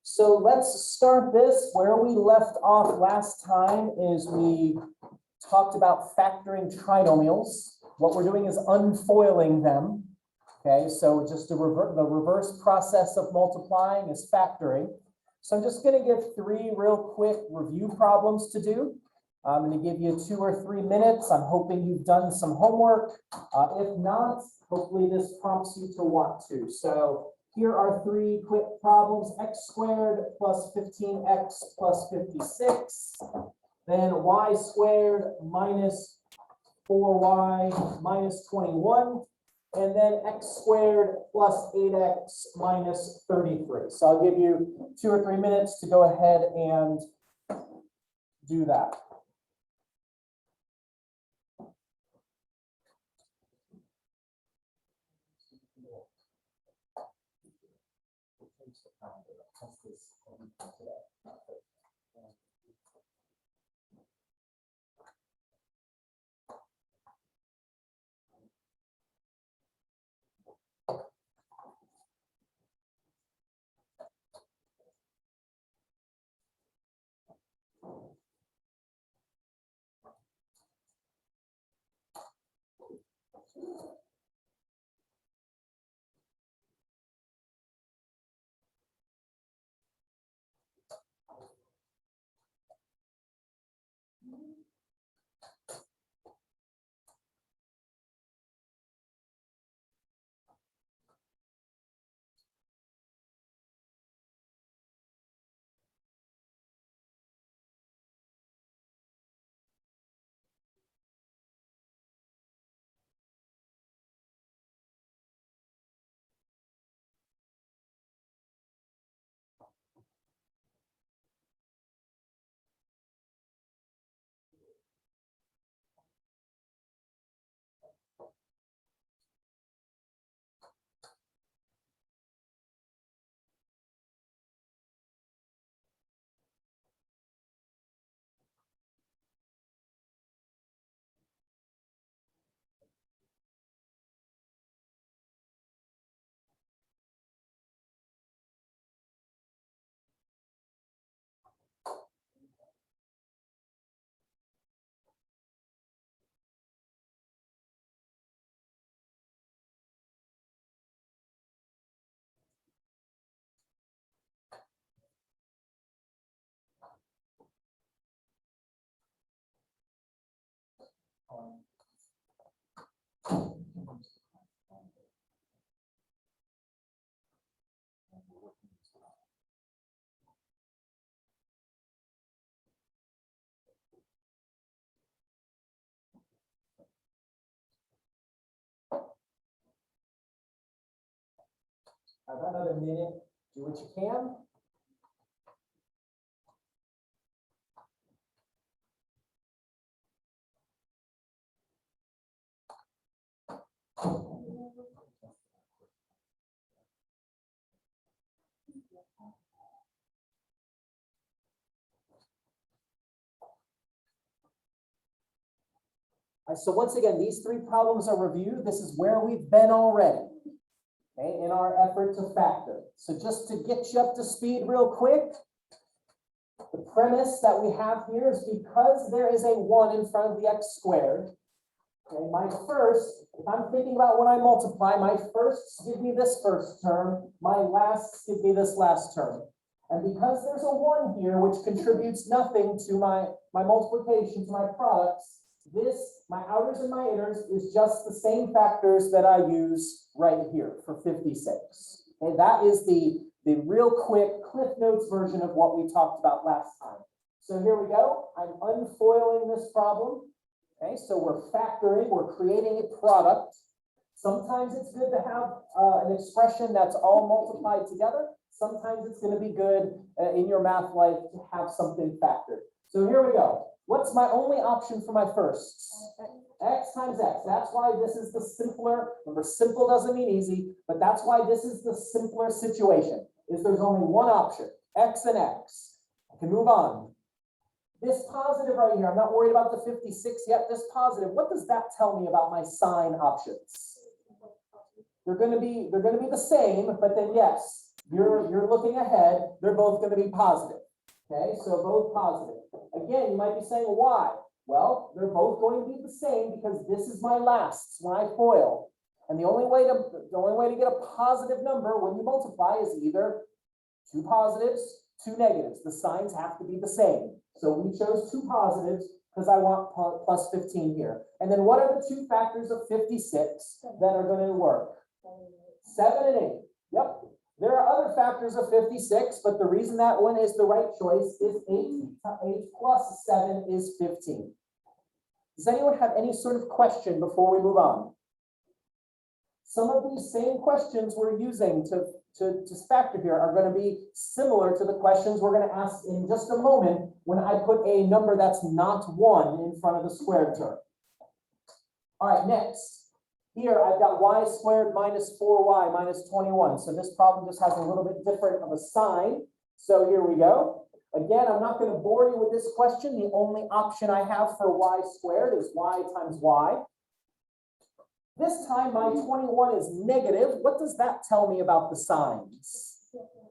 So let's start this. Where we left off last time is we talked about factoring trinomials. What we're doing is unfoiling them. Okay, so just the reverse process of multiplying is factoring. So I'm just going to give 3 real quick review problems to do. I'm going to give you 2 or 3 minutes. I'm hoping you've done some homework. If not, hopefully this prompts you to want to. So here are 3 quick problems. X squared plus 15x plus 56. Then y squared minus 4y minus 21. And then x squared plus 8x minus 33. So I'll give you 2 or 3 minutes to go ahead and do that. Have another minute. Do what you can. So once again, these 3 problems are reviewed. This is where we've been already, okay, in our effort to factor. So just to get you up to speed real quick, the premise that we have here is because there is a 1 in front of the x squared, okay, my first, if I'm thinking about when I multiply, my firsts give me this first term, my lasts give me this last term. And because there's a 1 here, which contributes nothing to my multiplication, to my products, this, my outers and my inners, is just the same factors that I use right here for 56. Okay, that is the real quick Cliff Notes version of what we talked about last time. So here we go. I'm unfoiling this problem. Okay, so we're factoring, we're creating a product. Sometimes it's good to have an expression that's all multiplied together. Sometimes it's going to be good in your math life to have something factored. So here we go. What's my only option for my firsts? X times X. That's why this is the simpler. Remember, simple doesn't mean easy, but that's why this is the simpler situation, is there's only one option, X and X. I can move on. This positive right here, I'm not worried about the 56 yet. This positive, what does that tell me about my sign options? They're going to be the same, but then yes, you're looking ahead, they're both going to be positive. Okay, so both positive. Again, you might be saying why? Well, they're both going to be the same because this is my lasts when I FOIL. And the only way to get a positive number when you multiply is either two positives, two negatives. The signs have to be the same. So we chose two positives because I want plus 15 here. And then what are the two factors of 56 that are going to work? 7 and 8. Yep. There are other factors of 56, but the reason that one is the right choice is 8 plus 7 is 15. Does anyone have any sort of question before we move on? Some of these same questions we're using to factor here are going to be similar to the questions we're going to ask in just a moment when I put a number that's not 1 in front of the squared term. All right, next. Here I've got y squared minus 4y minus 21. So this problem just has a little bit different of a sign. So here we go. Again, I'm not going to bore you with this question. The only option I have for y squared is y times y. This time my 21 is negative. What does that tell me about the signs?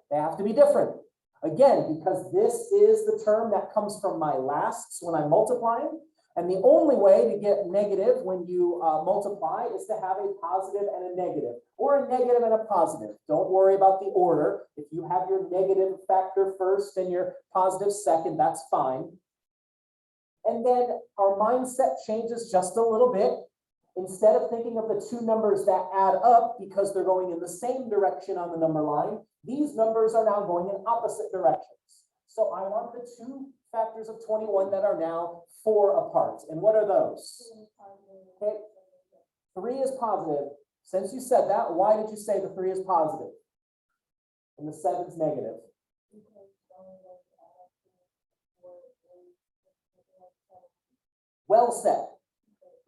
They have to be different. Again, because this is the term that comes from my lasts when I'm multiplying. And the only way to get negative when you multiply is to have a positive and a negative, or a negative and a positive. Don't worry about the order. If you have your negative factor first and your positive second, that's fine. And then our mindset changes just a little bit. Instead of thinking of the two numbers that add up because they're going in the same direction on the number line, these numbers are now going in opposite directions. So I want the two factors of 21 that are now 4 apart. And what are those? Okay. 3 is positive. Since you said that, why did you say the 3 is positive and the 7 is negative? Well said.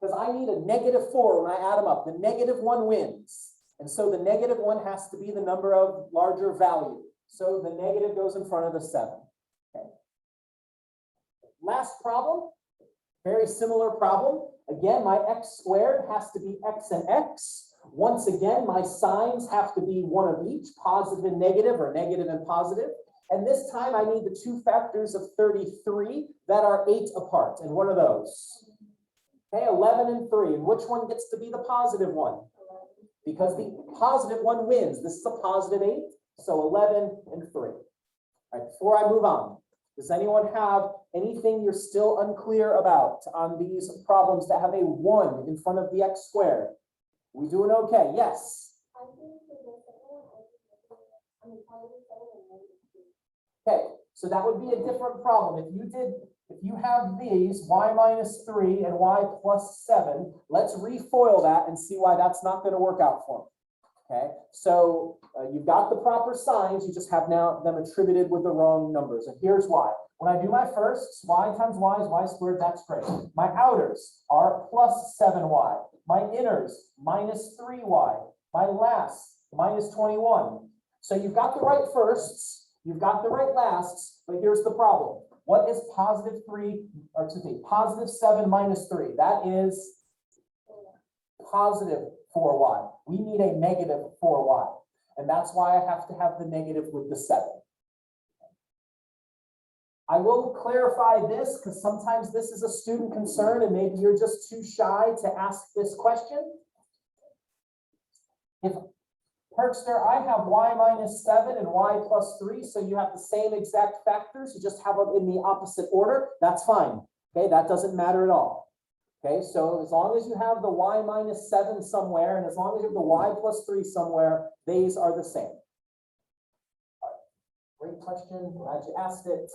Because I need a -4 when I add them up. The -1 wins. And so the -1 has to be the number of larger value. So the negative goes in front of the 7. Okay. Last problem, very similar problem. Again, my x squared has to be x and x. Once again, my signs have to be one of each, positive and negative, or negative and positive. And this time I need the two factors of 33 that are 8 apart. And what are those? Okay, 11 and 3. And which one gets to be the positive one? Because the positive one wins. This is a positive 8. So 11 and 3. All right, before I move on, does anyone have anything you're still unclear about on these problems that have a 1 in front of the x squared? We doing okay? Yes. Okay, so that would be a different problem. If you have these, y minus 3 and y plus 7, let's refoil that and see why that's not going to work out for me. Okay, so you've got the proper signs, you just have now them attributed with the wrong numbers. And here's why. When I do my firsts, y times y is y squared, that's great. My outers are plus 7y. My inners, minus 3y. My lasts, minus 21. So you've got the right firsts, you've got the right lasts, but here's the problem. What is positive 7 minus 3? That is positive 4y. We need a negative 4y. And that's why I have to have the negative with the 7. I will clarify this because sometimes this is a student concern and maybe you're just too shy to ask this question. If Perkster, I have y minus 7 and y plus 3, so you have the same exact factors, you just have them in the opposite order, that's fine. Okay, that doesn't matter at all. Okay, so as long as you have the y minus 7 somewhere, and as long as you have the y plus 3 somewhere, these are the same. All right. Great question, glad you asked it.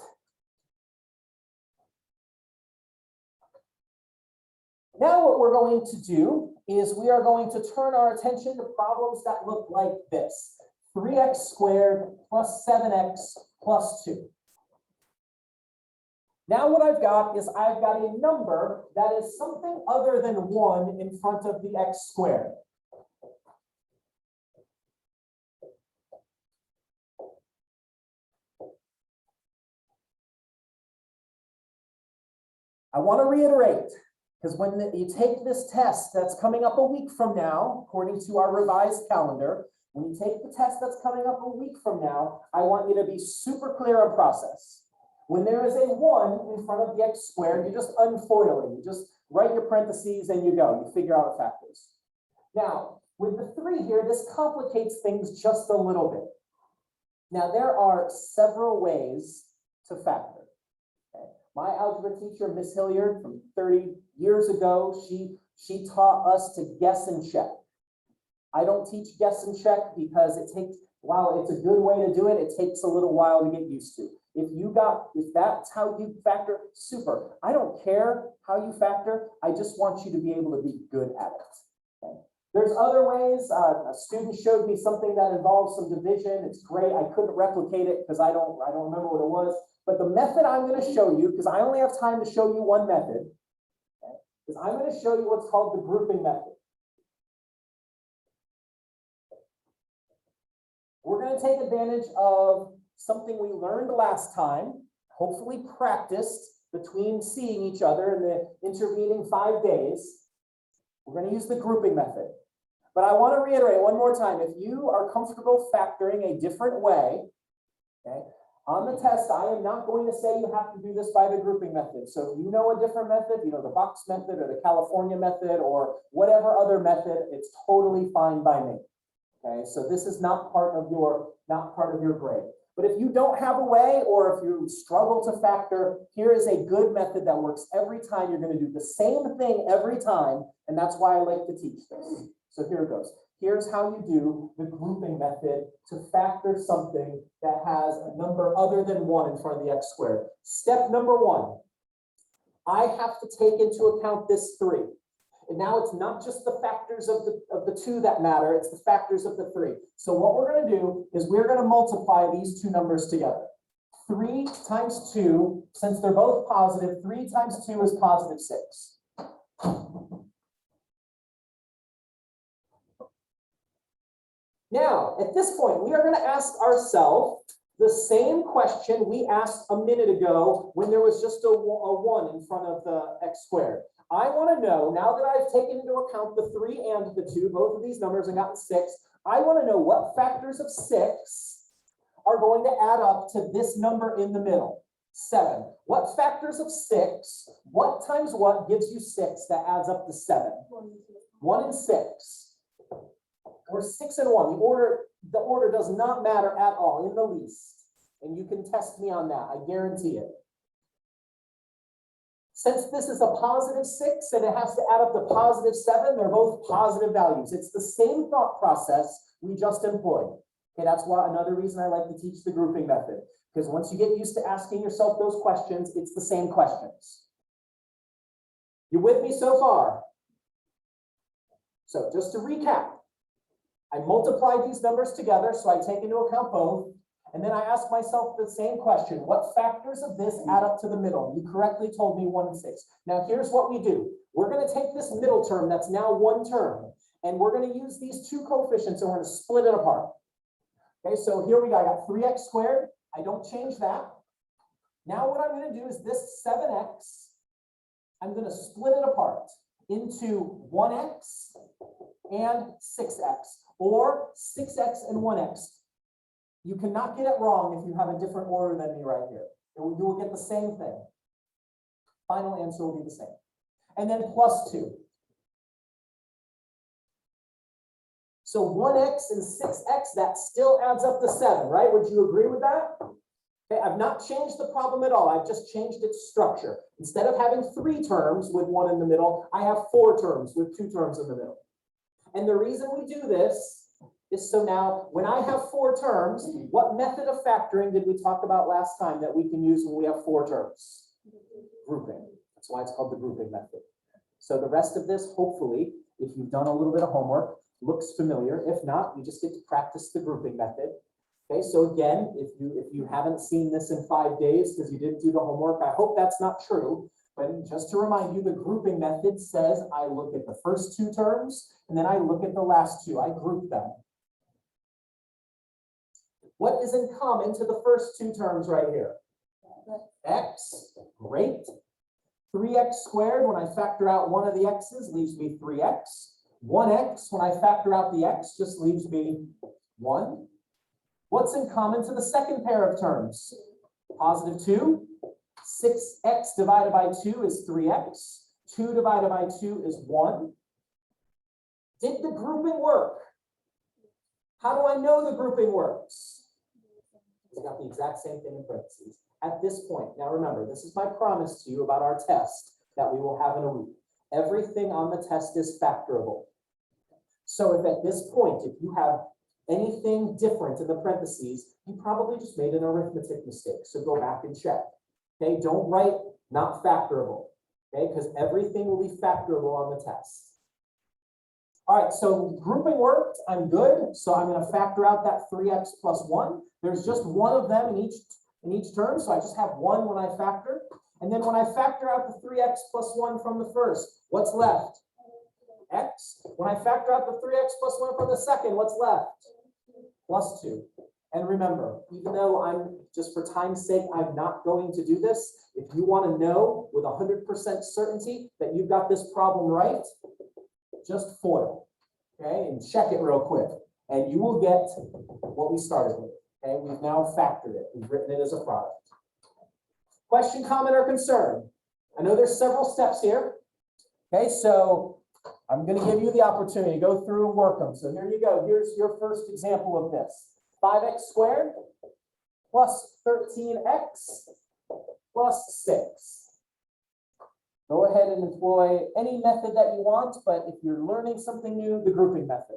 Now what we're going to do is we are going to turn our attention to problems that look like this. 3x squared plus 7x plus 2. Now what I've got is I've got a number that is something other than 1 in front of the x squared. I want to reiterate, because when you take this test that's coming up a week from now, according to our revised calendar, When you take the test that's coming up a week from now, I want you to be super clear on process. When there is a 1 in front of the x squared, you just unfoil it. You just write your parentheses and you go. You figure out the factors. Now, with the 3 here, this complicates things just a little bit. Now, there are several ways to factor. Okay? My algebra teacher, Miss Hilliard, from 30 years ago, she taught us to guess and check. I don't teach guess and check because it takes, while it's a good way to do it, it takes a little while to get used to. If that's how you factor, super. I don't care how you factor. I just want you to be able to be good at it. Okay? There's other ways. A student showed me something that involves some division. It's great. I couldn't replicate it because I don't remember what it was. But the method I'm going to show you, because I only have time to show you one method, okay, is I'm going to show you what's called the grouping method. We're going to take advantage of something we learned last time, hopefully practiced between seeing each other in the intervening 5 days. We're going to use the grouping method. But I want to reiterate one more time, if you are comfortable factoring a different way, okay, on the test, I am not going to say you have to do this by the grouping method. So if you know a different method, you know, the box method or the California method or whatever other method, it's totally fine by me. Okay, so this is not part of your grade. But if you don't have a way, or if you struggle to factor, here is a good method that works every time. You're going to do the same thing every time, and that's why I like to teach this. So here it goes. Here's how you do the grouping method to factor something that has a number other than 1 in front of the x squared. Step number 1, I have to take into account this 3. And now it's not just the factors of the 2 that matter, it's the factors of the 3. So what we're going to do is we're going to multiply these 2 numbers together. 3 times 2, since they're both positive, 3 times 2 is positive 6. Now, at this point, we are going to ask ourselves the same question we asked a minute ago when there was just a 1 in front of the x squared. I want to know, now that I've taken into account the 3 and the 2, both of these numbers, and gotten 6, I want to know what factors of 6 are going to add up to this number in the middle, 7. What factors of 6, what times what gives you 6 that adds up to 7? 1 and 6. Or 6 and 1. The order does not matter at all in the least. And you can test me on that. I guarantee it. Since this is a positive 6 and it has to add up to positive 7, they're both positive values. It's the same thought process we just employed. Okay, that's why another reason I like to teach the grouping method. Because once you get used to asking yourself those questions, it's the same questions. You with me so far? So just to recap, I multiply these numbers together, so I take into account both. And then I ask myself the same question. What factors of this add up to the middle? You correctly told me 1 and 6. Now here's what we do. We're going to take this middle term that's now 1 term, and we're going to use these 2 coefficients and we're going to split it apart. Okay, so here we go. I got 3x squared. I don't change that. Now what I'm going to do is this 7x, I'm going to split it apart into 1x and 6x, or 6x and 1x. You cannot get it wrong if you have a different order than me right here. You will get the same thing. Final answer will be the same. And then plus 2. So 1x and 6x, that still adds up to 7, right? Would you agree with that? Okay, I've not changed the problem at all. I've just changed its structure. Instead of having 3 terms with 1 in the middle, I have 4 terms with 2 terms in the middle. And the reason we do this is so now when I have 4 terms, what method of factoring did we talk about last time that we can use when we have 4 terms? Grouping. That's why it's called the grouping method. So the rest of this, hopefully, if you've done a little bit of homework, looks familiar. If not, you just get to practice the grouping method. Okay, so again, if you haven't seen this in 5 days because you didn't do the homework, I hope that's not true. But just to remind you, the grouping method says I look at the first 2 terms and then I look at the last 2. I group them. What is in common to the first 2 terms right here? X, great. 3x squared, when I factor out one of the x's, leaves me 3x. 1x, when I factor out the x, just leaves me 1. What's in common to the second pair of terms? Positive 2. 6x divided by 2 is 3x. 2 divided by 2 is 1. Did the grouping work? How do I know the grouping works? It's got the exact same thing in parentheses. At this point, now remember, this is my promise to you about our test that we will have in a week. Everything on the test is factorable. So if at this point, if you have anything different in the parentheses, you probably just made an arithmetic mistake. So go back and check. Okay, don't write not factorable. Okay, because everything will be factorable on the test. All right, so grouping worked. I'm good. So I'm going to factor out that 3x plus 1. There's just one of them in each term, so I just have 1 when I factor. And then when I factor out the 3x plus 1 from the first, what's left? X. When I factor out the 3x plus 1 from the second, what's left? Plus 2. And remember, even though I'm, just for time's sake, I'm not going to do this, if you want to know with 100% certainty that you've got this problem right, just FOIL, okay, and check it real quick, and you will get what we started with. Okay, we've now factored it. We've written it as a product. Question, comment, or concern? I know there's several steps here. Okay, so I'm going to give you the opportunity to go through and work them. So here you go. Here's your first example of this. 5x squared plus 13x plus 6. Go ahead and employ any method that you want, but if you're learning something new, the grouping method.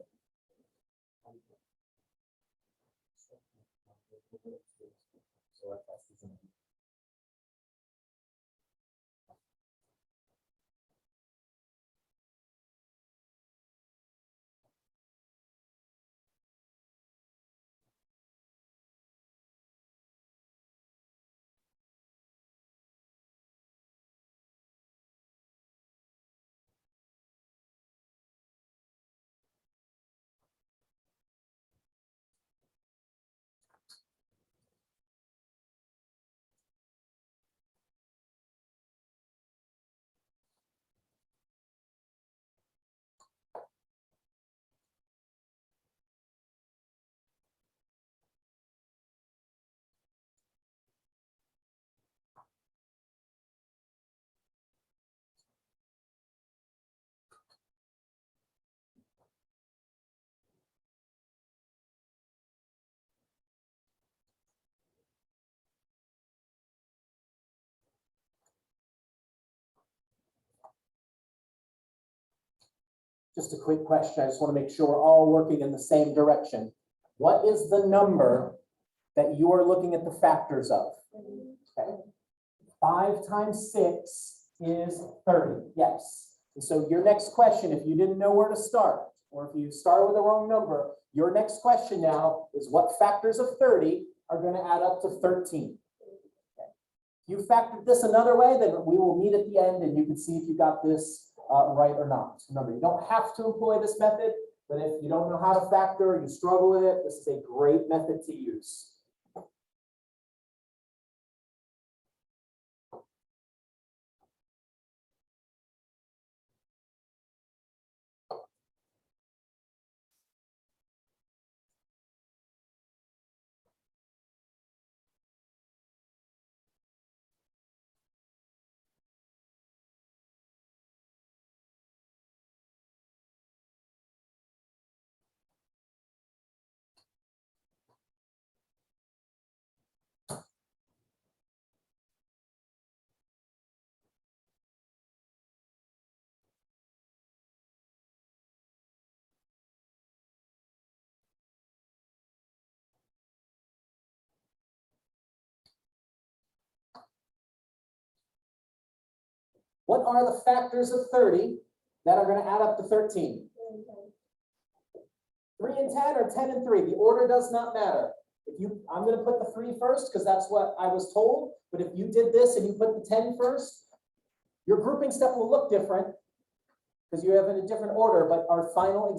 Just a quick question. I just want to make sure we're all working in the same direction. What is the number that you are looking at the factors of? Okay. 5 times 6 is 30. Yes. And so your next question, if you didn't know where to start, or if you start with the wrong number, your next question now is what factors of 30 are going to add up to 13? Okay. If you factored this another way, then we will meet at the end and you can see if you got this right or not. Remember, you don't have to employ this method, but if you don't know how to factor, you struggle with it, this is a great method to use. What are the factors of 30 that are going to add up to 13? 3 and 10 or 10 and 3? The order does not matter. I'm going to put the 3 first because that's what I was told. But if you did this and you put the 10 first, your grouping step will look different because you have it in a different order, but our final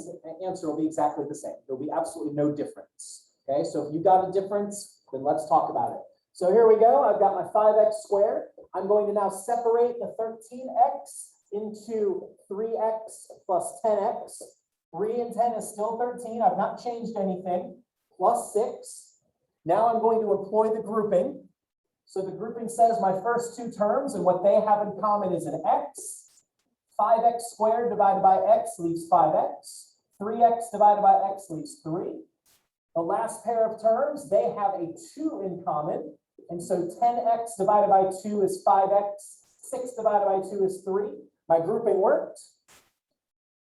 answer will be exactly the same. There'll be absolutely no difference. Okay, so if you got a difference, then let's talk about it. So here we go. I've got my 5x squared. I'm going to now separate the 13x into 3x plus 10x. 3 and 10 is still 13. I've not changed anything. plus 6. Now I'm going to employ the grouping. So the grouping says my first two terms, and what they have in common is an x. 5x squared divided by x leaves 5x. 3x divided by x leaves 3. The last pair of terms, they have a 2 in common. And so 10x divided by 2 is 5x. 6 divided by 2 is 3. My grouping worked.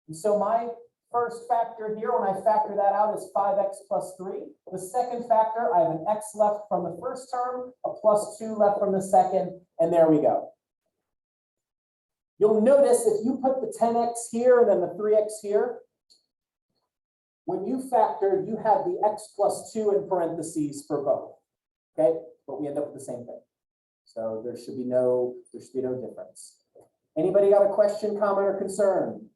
And so my first factor here, when I factor that out, is 5x plus 3. The second factor, I have an x left from the first term, a plus 2 left from the second, and there we go. You'll notice if you put the 10x here and then the 3x here, when you factor, you have the x plus 2 in parentheses for both, okay? But we end up with the same thing. So there should be no difference. Anybody got a question, comment, or concern?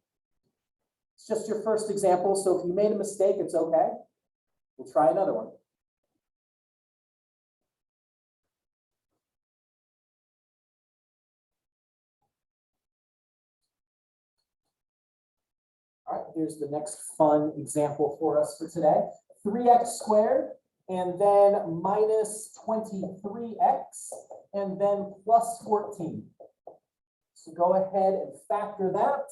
It's just your first example, so if you made a mistake, it's okay. We'll try another one. All right, here's the next fun example for us for today. 3x squared, and then minus 23x, and then plus 14. So go ahead and factor that.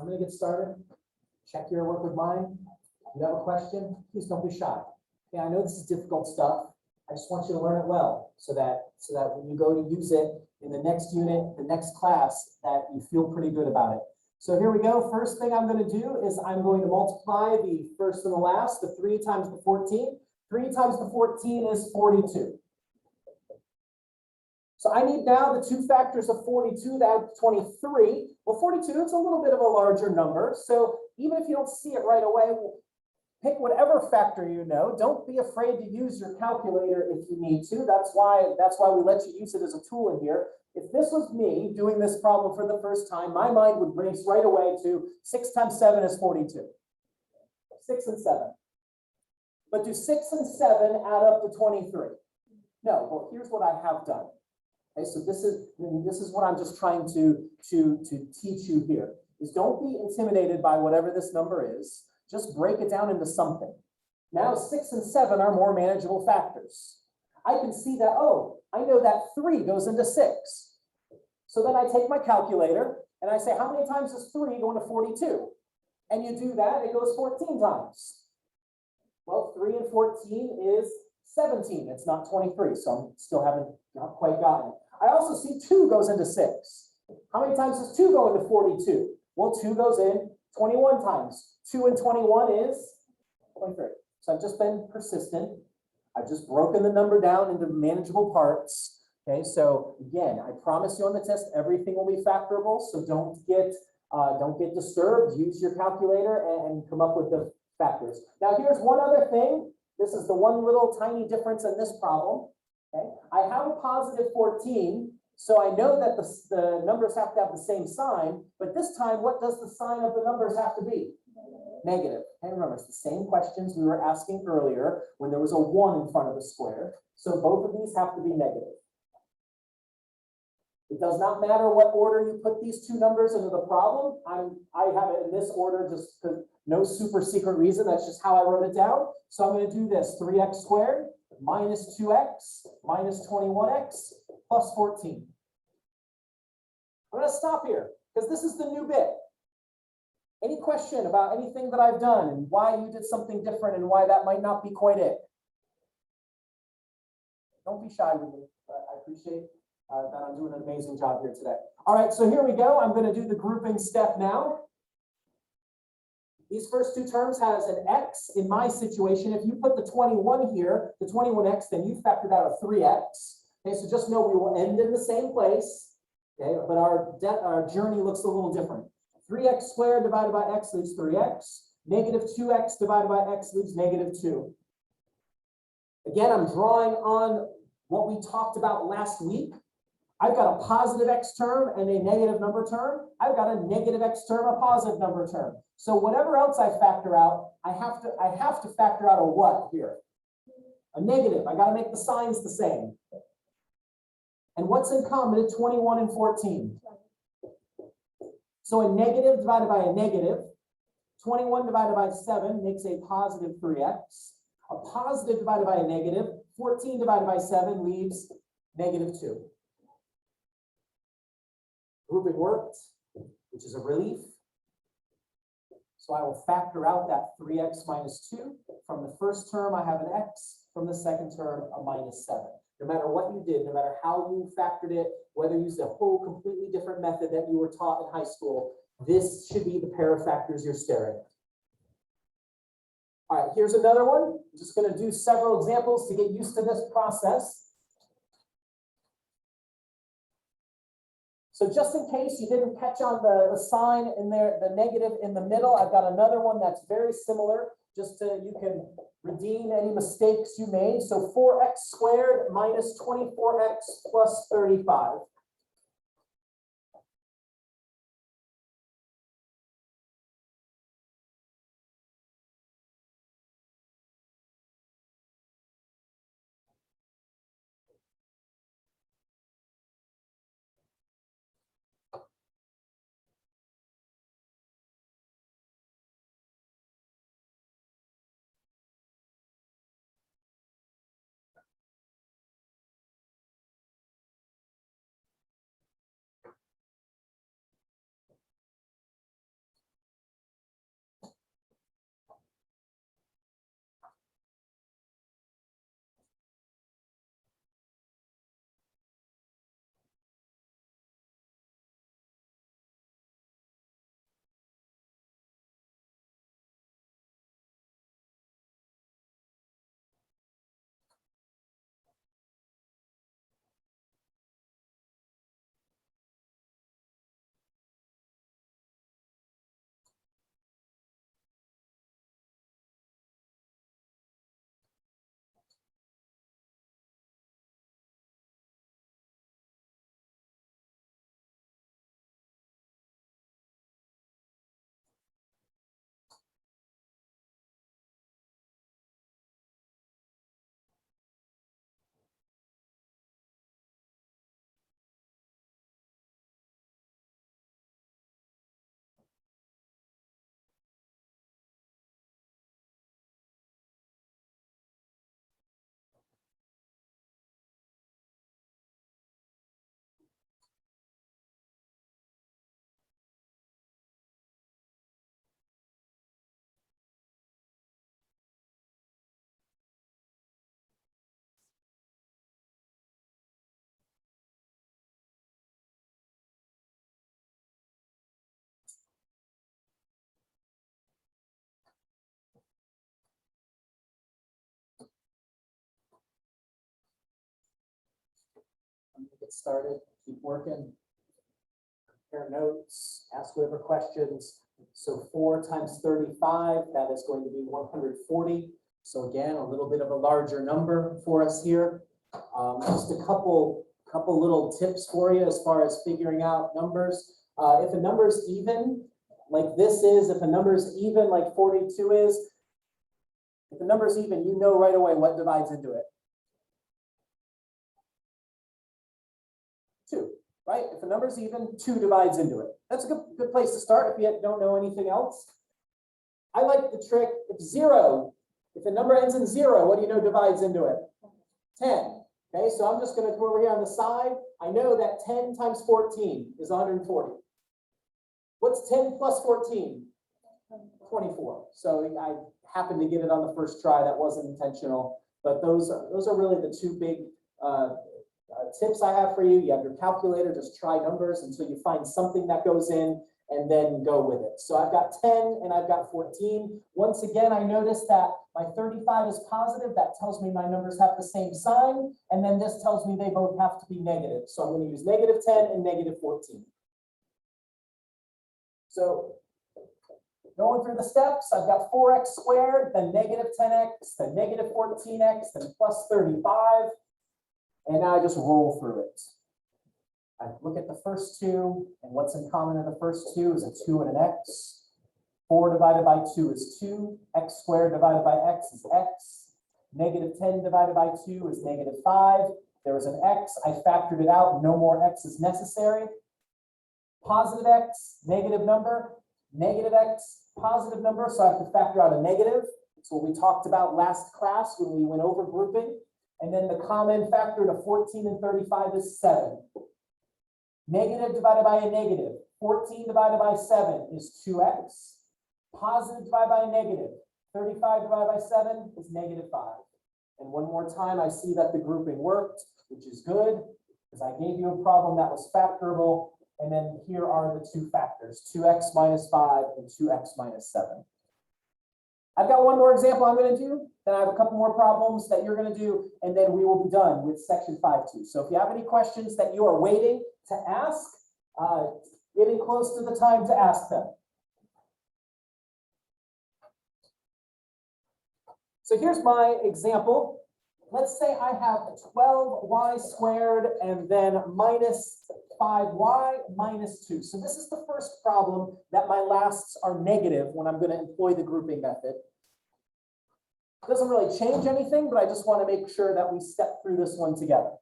I'm going to get started. Check your work with mine. If you have a question, please don't be shy. Yeah, I know this is difficult stuff. I just want you to learn it well so that when you go to use it, in the next unit, the next class, that you feel pretty good about it. So here we go. First thing I'm going to do is I'm going to multiply the first and the last, the 3 times the 14. 3 times the 14 is 42. So I need now the 2 factors of 42 to add 23. Well, 42, it's a little bit of a larger number. So even if you don't see it right away, pick whatever factor you know. Don't be afraid to use your calculator if you need to. That's why we let you use it as a tool in here. If this was me doing this problem for the first time, my mind would race right away to 6 times 7 is 42. 6 and 7. But do 6 and 7 add up to 23? No. Well, here's what I have done. Okay, so this is what I'm just trying to teach you here, is don't be intimidated by whatever this number is. Just break it down into something. Now 6 and 7 are more manageable factors. I can see that, oh, I know that 3 goes into 6. So then I take my calculator and I say, how many times is 3 going to 42? And you do that, it goes 14 times. Well, 3 and 14 is 17. It's not 23, so I still haven't quite gotten it. I also see 2 goes into 6. How many times does 2 go into 42? Well, 2 goes in 21 times. 2 and 21 is 23. So I've just been persistent. I've just broken the number down into manageable parts. Okay, so again, I promise you on the test, everything will be factorable. So don't get disturbed. Use your calculator and come up with the factors. Now, here's one other thing. This is the one little tiny difference in this problem. Okay, I have a positive 14, so I know that the numbers have to have the same sign, but this time, what does the sign of the numbers have to be? Negative. And remember, it's the same questions we were asking earlier when there was a 1 in front of the square. So both of these have to be negative. It does not matter what order you put these two numbers into the problem. I have it in this order just because no super secret reason. That's just how I wrote it down. So I'm going to do this: 3x squared minus 2x minus 21x plus 14. I'm going to stop here because this is the new bit. Any question about anything that I've done and why you did something different and why that might not be quite it? Don't be shy with me. I appreciate that I'm doing an amazing job here today. All right, so here we go. I'm going to do the grouping step now. These first two terms has an x. In my situation, if you put the 21 here, the 21x, then you factored out a 3x. Okay, so just know we will end in the same place. Okay, but our journey looks a little different. 3x squared divided by x leaves 3x. Negative 2x divided by x leaves negative 2. Again, I'm drawing on what we talked about last week. I've got a positive x term and a negative number term. I've got a negative x term, a positive number term. So whatever else I factor out, I have to factor out a what here? A negative. I got to make the signs the same. And what's in common is 21 and 14. So a negative divided by a negative, 21 divided by 7 makes a positive 3x. A positive divided by a negative, 14 divided by 7 leaves negative 2. Grouping worked, which is a relief. So I will factor out that 3x minus 2. From the first term, I have an x. From the second term, a minus 7. No matter what you did, no matter how you factored it, whether you used a whole completely different method that you were taught in high school, this should be the pair of factors you're staring at. All right, here's another one. I'm just going to do several examples to get used to this process. So just in case you didn't catch on the sign in there, the negative in the middle, I've got another one that's very similar, just so you can redeem any mistakes you made. So 4x squared minus 24x plus 35. get started, keep working, compare notes, ask whatever questions. So 4 times 35, that is going to be 140. So again, a little bit of a larger number for us here. Just a couple little tips for you as far as figuring out numbers. If a number is even, like this is, if a number is even, like 42 is, if a number is even, you know right away what divides into it. 2, right? If a number is even, 2 divides into it. That's a good place to start if you don't know anything else. I like the trick, if a number ends in 0, what do you know divides into it? 10. Okay, so I'm just going to go over here on the side. I know that 10 times 14 is 140. What's 10 plus 14? 24. So I happened to get it on the first try. That wasn't intentional. But those are really the 2 big tips I have for you. You have your calculator, just try numbers until you find something that goes in and then go with it. So I've got 10 and I've got 14. Once again, I noticed that my 35 is positive. That tells me my numbers have the same sign. And then this tells me they both have to be negative. So I'm going to use negative 10 and negative 14. So going through the steps, I've got 4x squared, then negative 10x, then negative 14x, then plus 35. And now I just roll through it. I look at the first 2, and what's in common in the first 2 is a 2 and an x. 4 divided by 2 is 2. X squared divided by x is x. Negative 10 divided by 2 is negative 5. There was an x. I factored it out. No more x is necessary. Positive x, negative number. Negative x, positive number. So I have to factor out a negative. That's what we talked about last class when we went over grouping. And then the common factor to 14 and 35 is 7. Negative divided by a negative. 14 divided by 7 is 2x. Positive divided by a negative. 35 divided by 7 is negative 5. And one more time, I see that the grouping worked, which is good, because I gave you a problem that was factorable. And then here are the 2 factors, 2x minus 5 and 2x minus 7. I've got one more example I'm going to do, then I have a couple more problems that you're going to do, and then we will be done with section 5.2. So if you have any questions that you are waiting to ask, getting close to the time to ask them. So here's my example. Let's say I have 12y squared and then minus 5y minus 2. So this is the first problem that my lasts are negative when I'm going to employ the grouping method. It doesn't really change anything, but I just want to make sure that we step through this one together.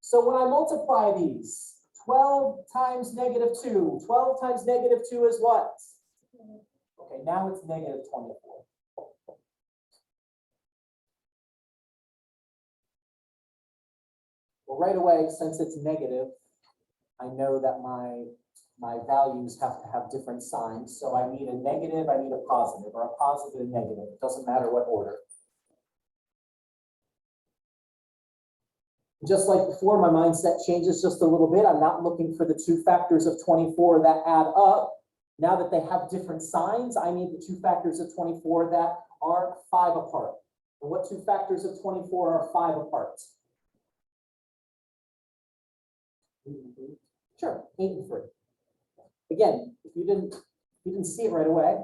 So when I multiply these, 12 times negative 2, 12 times negative 2 is what? Okay, now it's negative 24. Well, right away, since it's negative, I know that my values have to have different signs. So I need a negative, I need a positive, or a positive and negative. It doesn't matter what order. Just like before, my mindset changes just a little bit. I'm not looking for the 2 factors of 24 that add up. Now that they have different signs, I need the 2 factors of 24 that are 5 apart. And what 2 factors of 24 are 5 apart? Sure, 8 and 3. Again, if you didn't see it right away,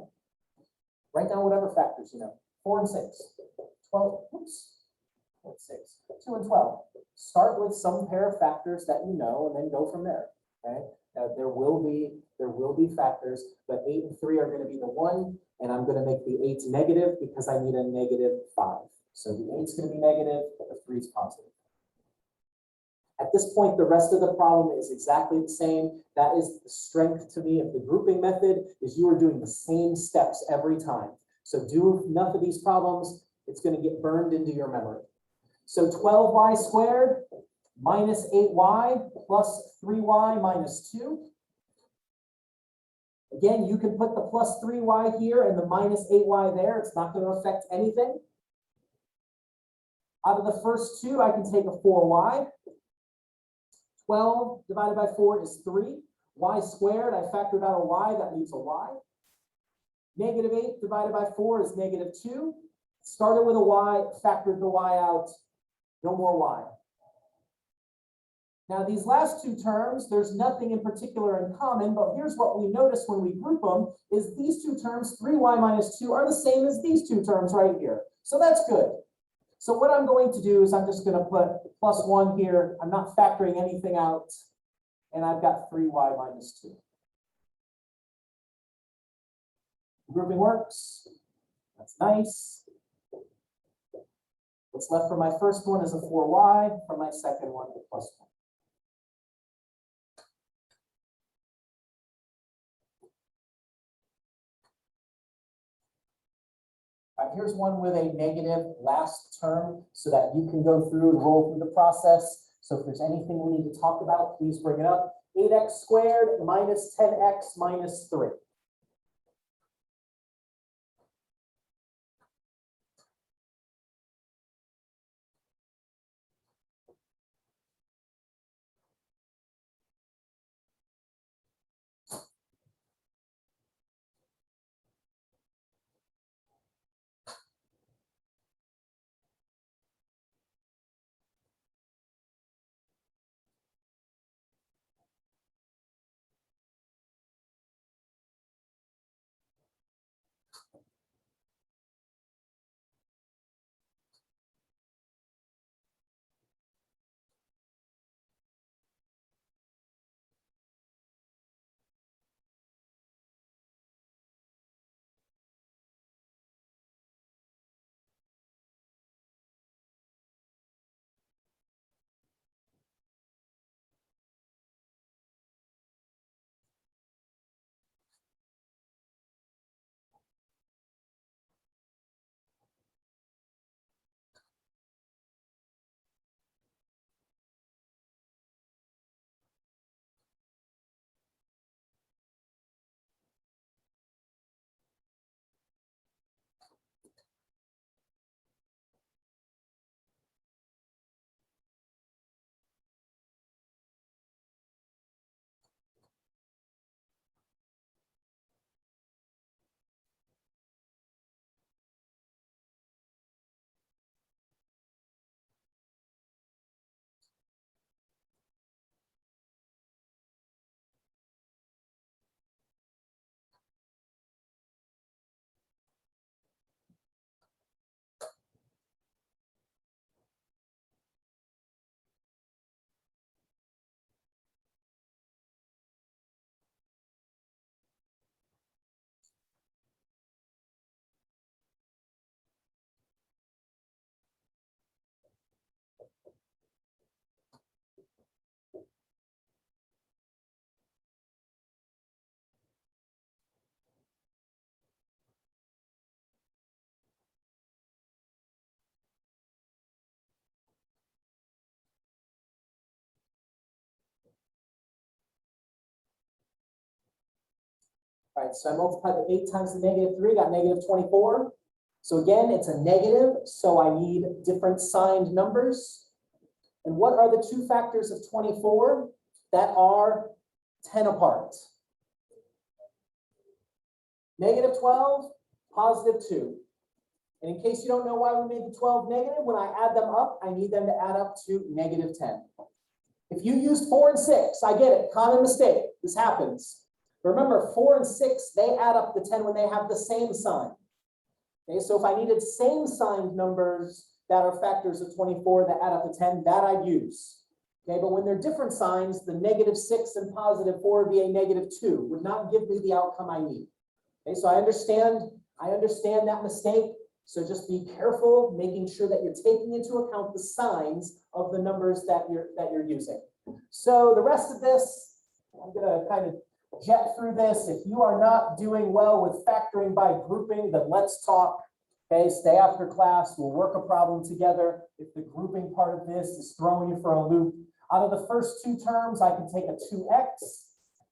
write down whatever factors you know. 4 and 6, 12, oops, 6, 2 and 12. Start with some pair of factors that you know, and then go from there. Okay, there will be factors, but 8 and 3 are going to be the 1, and I'm going to make the 8 negative because I need a negative 5. So the 8's going to be negative, but the 3's positive. At this point, the rest of the problem is exactly the same. That is the strength to me of the grouping method, is you are doing the same steps every time. So do enough of these problems, it's going to get burned into your memory. So 12y squared minus 8y plus 3y minus 2. Again, you can put the plus 3y here and the minus 8y there. It's not going to affect anything. Out of the first 2, I can take a 4y. 12 divided by 4 is 3. Y squared, I factored out a y, that leaves a y. Negative 8 divided by 4 is negative 2. Started with a y, factored the y out, no more y. Now, these last two terms, there's nothing in particular in common, but here's what we notice when we group them, is these two terms, 3y minus 2, are the same as these two terms right here. So that's good. So what I'm going to do is I'm just going to put plus 1 here. I'm not factoring anything out, and I've got 3y minus 2. Grouping works. That's nice. What's left for my first one is a 4y, for my second one, a plus 1. All right, here's one with a negative last term so that you can go through and roll through the process. So if there's anything we need to talk about, please bring it up. 8x squared minus 10x minus 3. All right, so I multiplied the 8 times the negative 3, got negative 24. So again, it's a negative, so I need different signed numbers. And what are the two factors of 24 that are 10 apart? Negative 12, positive 2. And in case you don't know why we made the 12 negative, when I add them up, I need them to add up to negative 10. If you used 4 and 6, I get it, common mistake, this happens. Remember, 4 and 6, they add up to 10 when they have the same sign. Okay, so if I needed same signed numbers that are factors of 24 that add up to 10, that I'd use. Okay, but when they're different signs, the negative 6 and positive 4 would be a negative 2, would not give me the outcome I need. Okay, so I understand that mistake. So just be careful, making sure that you're taking into account the signs of the numbers that you're using. So the rest of this, I'm gonna kind of jet through this. If you are not doing well with factoring by grouping, then let's talk. Okay, stay after class. We'll work a problem together. If the grouping part of this is throwing you for a loop, out of the first two terms, I can take a 2x.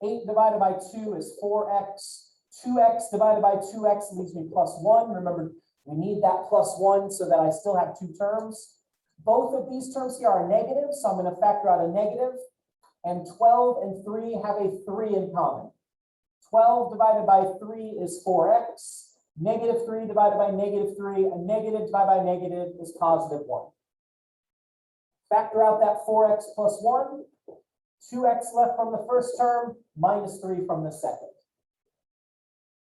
8 divided by 2 is 4x. 2x divided by 2x leaves me plus 1. Remember, we need that plus 1 so that I still have two terms. Both of these terms here are negative, so I'm going to factor out a negative. And 12 and 3 have a 3 in common. 12 divided by 3 is 4x. Negative 3 divided by negative 3, a negative divided by negative is positive 1. Factor out that 4x plus 1, 2x left from the first term, minus 3 from the second.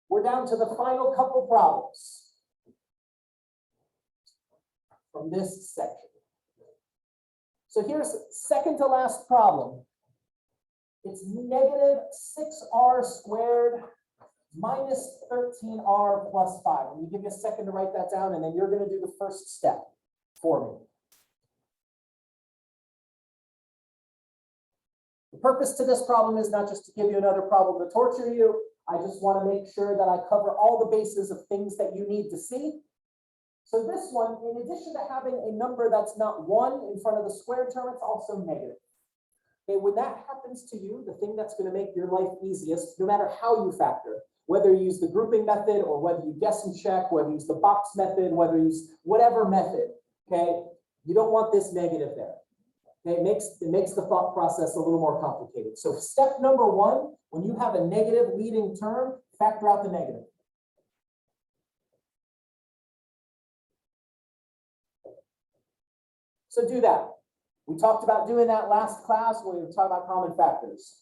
We're down to the final couple problems from this section. So here's second to last problem. It's negative 6r squared minus 13r plus 5. I'm going to give you a second to write that down, and then you're going to do the first step for me. The purpose to this problem is not just to give you another problem to torture you. I just want to make sure that I cover all the bases of things that you need to see. So this one, in addition to having a number that's not 1 in front of the squared term, it's also negative. Okay, when that happens to you, the thing that's going to make your life easiest, no matter how you factor, whether you use the grouping method or whether you guess and check, whether you use the box method, whether you use whatever method, okay, you don't want this negative there. Okay, it makes the thought process a little more complicated. So step number 1, when you have a negative leading term, factor out the negative. So do that. We talked about doing that last class when we were talking about common factors.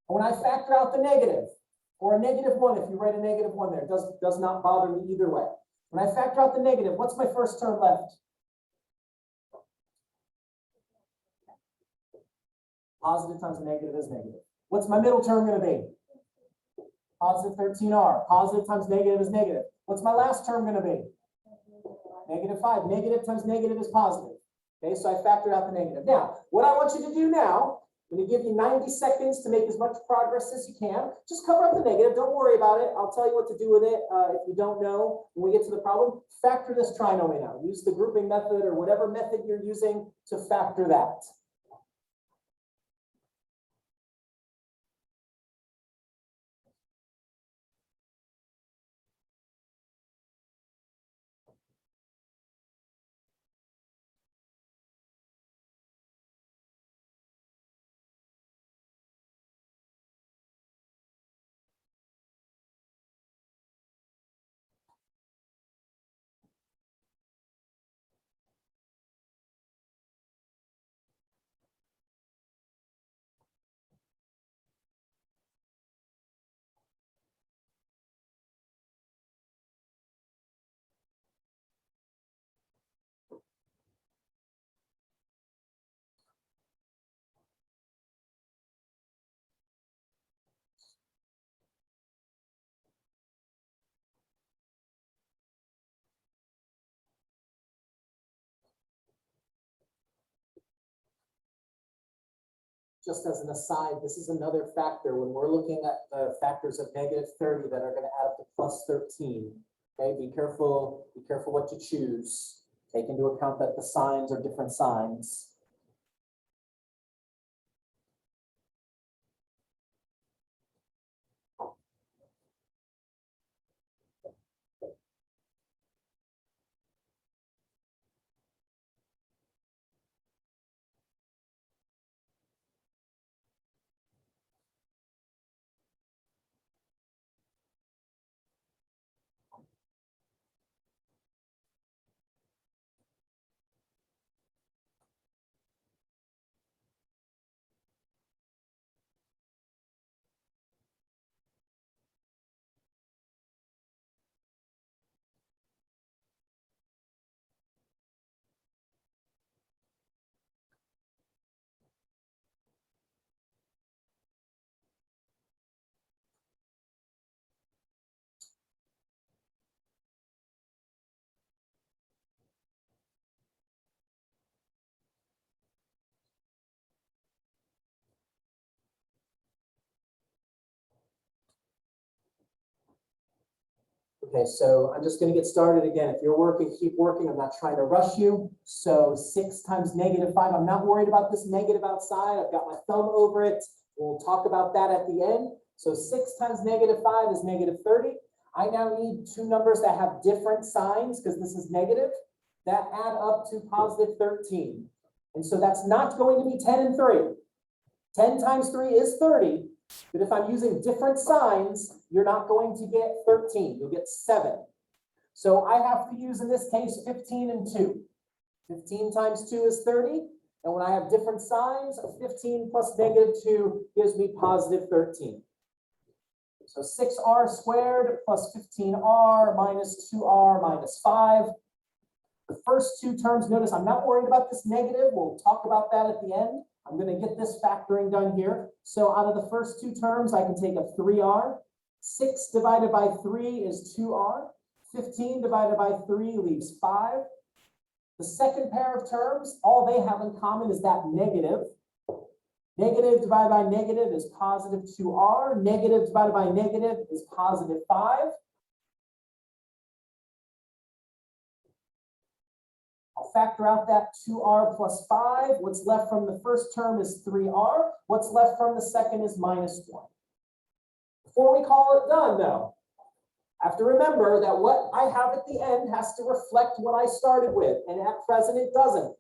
When I factor out the negative, or a -1, if you write a -1 there, does not bother me either way. When I factor out the negative, what's my first term left? Positive times negative is negative. What's my middle term going to be? Positive 13r. Positive times negative is negative. What's my last term going to be? -5. Negative times negative is positive. Okay, so I factored out the negative. Now, what I want you to do now, I'm going to give you 90 seconds to make as much progress as you can. Just cover up the negative. Don't worry about it. I'll tell you what to do with it if you don't know when we get to the problem. Factor this trinomial out. Use the grouping method or whatever method you're using to factor that. Just as an aside, this is another factor when we're looking at factors of -30 that are going to add up to +13. Okay, be careful what you choose. Take into account that the signs are different signs. Okay, so I'm just going to get started again. If you're working, keep working. I'm not trying to rush you. So 6 times -5. I'm not worried about this negative outside. I've got my thumb over it. We'll talk about that at the end. So 6 times -5 is -30. I now need 2 numbers that have different signs because this is negative that add up to +13. And so that's not going to be 10 and 3. 10 times 3 is 30. But if I'm using different signs, you're not going to get 13, you'll get 7. So I have to use, in this case, 15 and 2. 15 times 2 is 30. And when I have different signs, 15 plus -2 gives me positive 13. So 6r squared plus 15r minus 2r minus 5. The first two terms, notice I'm not worried about this negative. We'll talk about that at the end. I'm going to get this factoring done here. So out of the first two terms, I can take a 3r. 6 divided by 3 is 2r. 15 divided by 3 leaves 5. The second pair of terms, all they have in common is that negative. Negative divided by negative is positive 2r. Negative divided by negative is positive 5. I'll factor out that 2r plus 5. What's left from the first term is 3r. What's left from the second is minus 1. Before we call it done, though, I have to remember that what I have at the end has to reflect what I started with, and at present it doesn't.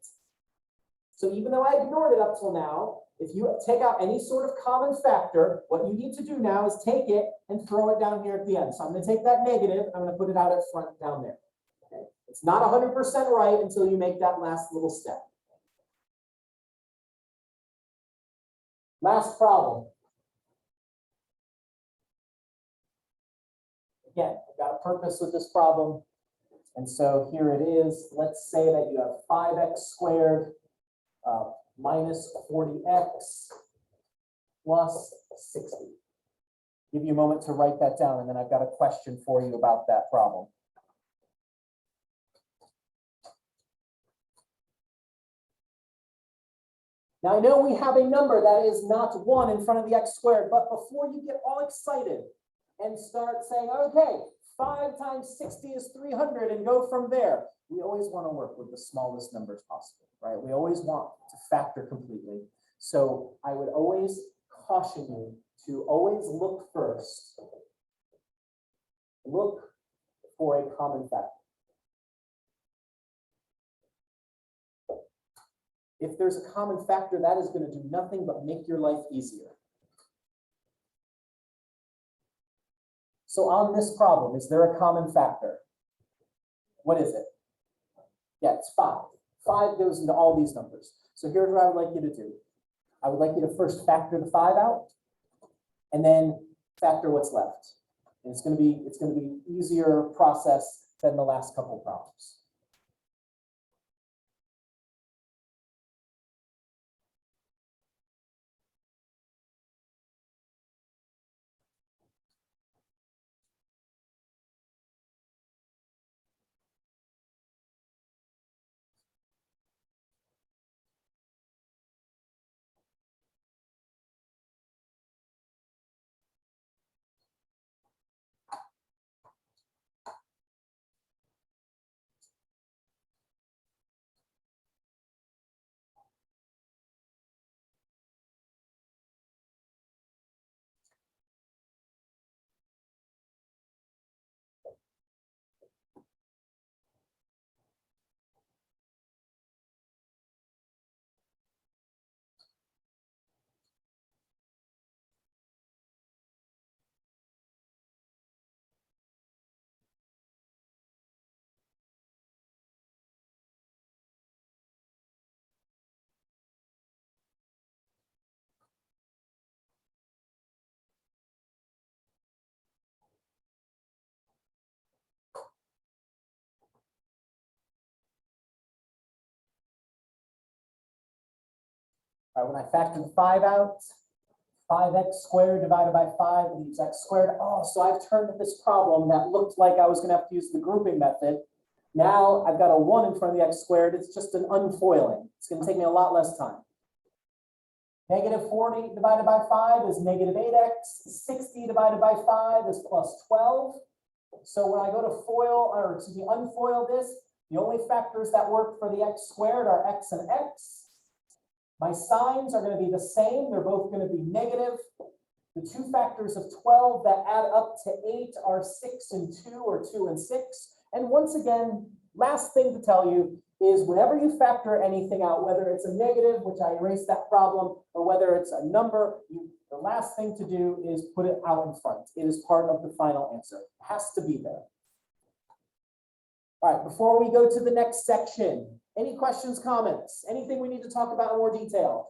So even though I ignored it up till now, if you take out any sort of common factor, what you need to do now is take it and throw it down here at the end. So I'm going to take that negative, and I'm going to put it out at front down there. Okay? It's not 100% right until you make that last little step. Last problem. Again, I've got a purpose with this problem. And so here it is. Let's say that you have 5x squared minus 40x plus 60. Give you a moment to write that down, and then I've got a question for you about that problem. Now, I know we have a number that is not 1 in front of the x squared, but before you get all excited and start saying, okay, 5 times 60 is 300 and go from there, we always want to work with the smallest numbers possible, right? We always want to factor completely. So I would always caution you to always look first. Look for a common factor. If there's a common factor, that is going to do nothing but make your life easier. So on this problem, is there a common factor? What is it? Yeah, it's 5. 5 goes into all these numbers. So here's what I would like you to do. I would like you to first factor the 5 out, and then factor what's left. And it's going to be easier process than the last couple problems. All right, when I factor the 5 out, 5x squared divided by 5 leaves x squared. Oh, so I've turned this problem that looked like I was going to have to use the grouping method. Now I've got a 1 in front of the x squared. It's just an unfoiling. It's going to take me a lot less time. Negative 40 divided by 5 is negative 8x. 60 divided by 5 is plus 12. So when I go to foil, or excuse me, unfoil this, the only factors that work for the x squared are x and x. My signs are going to be the same. They're both going to be negative. The two factors of 12 that add up to 8 are 6 and 2, or 2 and 6. And once again, last thing to tell you is whenever you factor anything out, whether it's a negative, which I erased that problem, or whether it's a number, the last thing to do is put it out in front. It is part of the final answer. It has to be there. All right, before we go to the next section, any questions, comments, anything we need to talk about in more detail?